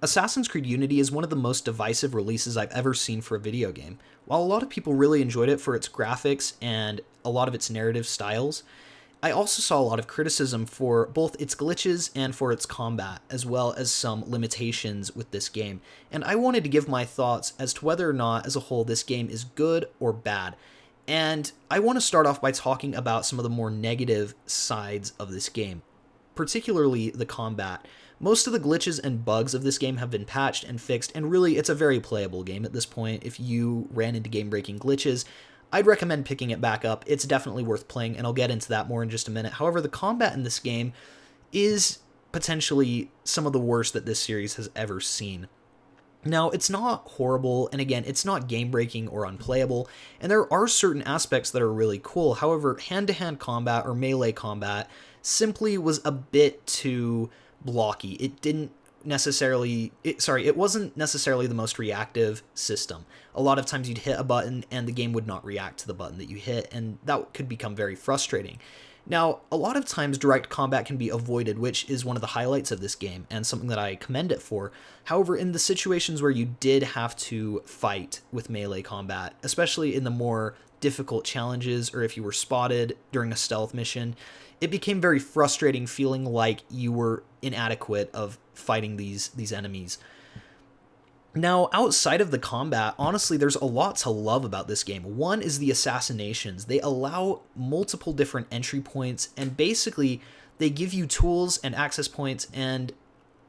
Assassin's Creed Unity is one of the most divisive releases I've ever seen for a video game. While a lot of people really enjoyed it for its graphics and a lot of its narrative styles, I also saw a lot of criticism for both its glitches and for its combat, as well as some limitations with this game. And I wanted to give my thoughts as to whether or not, as a whole, this game is good or bad. And I want to start off by talking about some of the more negative sides of this game, particularly the combat. Most of the glitches and bugs of this game have been patched and fixed, and really, it's a very playable game at this point. If you ran into game-breaking glitches, I'd recommend picking it back up. It's definitely worth playing, and I'll get into that more in just a minute. However, the combat in this game is potentially some of the worst that this series has ever seen. Now, it's not horrible, and again, it's not game-breaking or unplayable, and there are certain aspects that are really cool. However, hand-to-hand combat or melee combat simply was a bit too blocky. It wasn't necessarily the most reactive system. A lot of times you'd hit a button and the game would not react to the button that you hit, and that could become very frustrating. Now, a lot of times direct combat can be avoided, which is one of the highlights of this game and something that I commend it for. However, in the situations where you did have to fight with melee combat, especially in the more difficult challenges or if you were spotted during a stealth mission, it became very frustrating, feeling like you were inadequate of fighting these enemies. Now, outside of the combat, honestly, there's a lot to love about this game. One is the assassinations. They allow multiple different entry points, and basically, they give you tools and access points and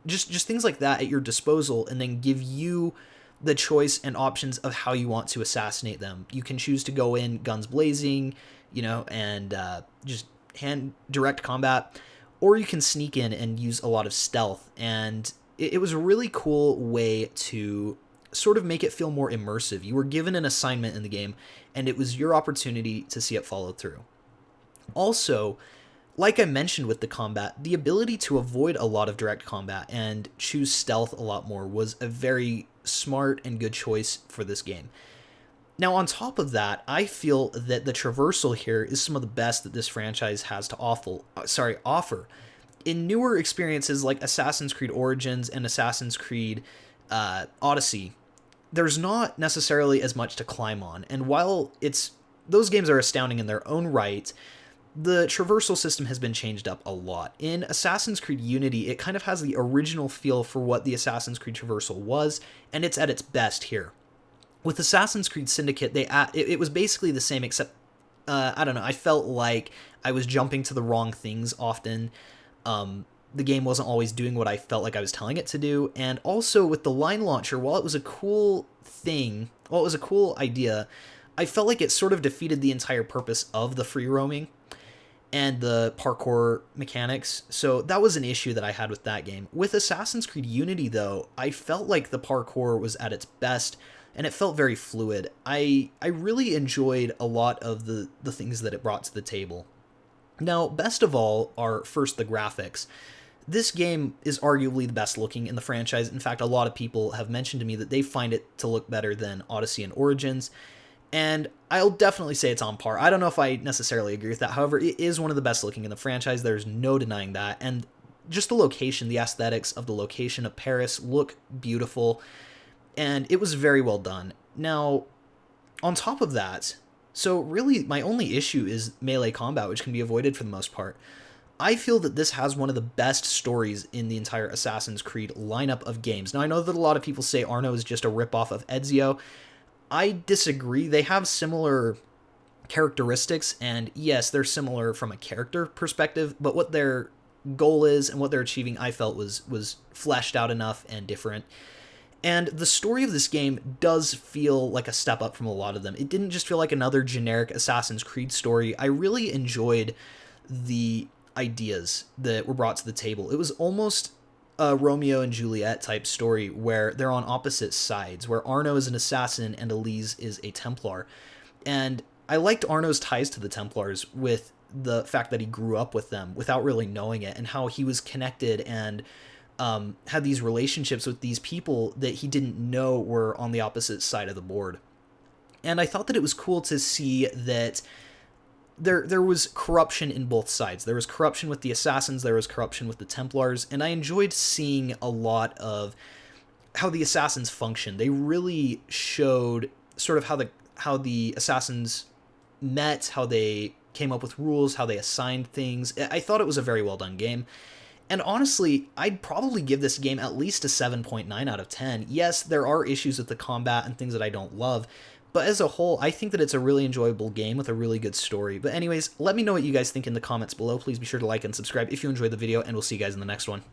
just things like that at your disposal, and then give you the choice and options of how you want to assassinate them. You can choose to go in guns blazing, and just hand direct combat, or you can sneak in and use a lot of stealth. And it was a really cool way to sort of make it feel more immersive. You were given an assignment in the game, and it was your opportunity to see it followed through. Also, like I mentioned with the combat, the ability to avoid a lot of direct combat and choose stealth a lot more was a very smart and good choice for this game. Now, on top of that, I feel that the traversal here is some of the best that this franchise has to offer. In newer experiences like Assassin's Creed Origins and Assassin's Creed Odyssey, there's not necessarily as much to climb on. And while those games are astounding in their own right, the traversal system has been changed up a lot. In Assassin's Creed Unity, it kind of has the original feel for what the Assassin's Creed traversal was, and it's at its best here. With Assassin's Creed Syndicate, it was basically the same, except, I don't know, I felt like I was jumping to the wrong things often. The game wasn't always doing what I felt like I was telling it to do. And also with the line launcher, while it was a cool idea, I felt like it sort of defeated the entire purpose of the free roaming and the parkour mechanics. So that was an issue that I had with that game. With Assassin's Creed Unity, though, I felt like the parkour was at its best, and it felt very fluid. I really enjoyed a lot of the things that it brought to the table. Now, best of all are first the graphics. This game is arguably the best looking in the franchise. In fact, a lot of people have mentioned to me that they find it to look better than Odyssey and Origins, and I'll definitely say it's on par. I don't know if I necessarily agree with that. However, it is one of the best looking in the franchise. There's no denying that. And just the location, the aesthetics of the location of Paris look beautiful, and it was very well done. Now, on top of that, so really my only issue is melee combat, which can be avoided for the most part. I feel that this has one of the best stories in the entire Assassin's Creed lineup of games. Now, I know that a lot of people say Arno is just a ripoff of Ezio. I disagree. They have similar characteristics, and yes, they're similar from a character perspective, but what their goal is and what they're achieving, I felt was fleshed out enough and different. And the story of this game does feel like a step up from a lot of them. It didn't just feel like another generic Assassin's Creed story. I really enjoyed the ideas that were brought to the table. It was almost a Romeo and Juliet type story where they're on opposite sides, where Arno is an assassin and Elise is a Templar. And I liked Arno's ties to the Templars with the fact that he grew up with them without really knowing it, and how he was connected and had these relationships with these people that he didn't know were on the opposite side of the board. And I thought that it was cool to see that there was corruption in both sides. There was corruption with the assassins, there was corruption with the Templars, and I enjoyed seeing a lot of how the assassins function. They really showed sort of how the assassins met, how they came up with rules, how they assigned things. I thought it was a very well done game. And honestly, I'd probably give this game at least a 7.9 out of 10. Yes, there are issues with the combat and things that I don't love, but as a whole, I think that it's a really enjoyable game with a really good story. But anyways, let me know what you guys think in the comments below. Please be sure to like and subscribe if you enjoyed the video, and we'll see you guys in the next one.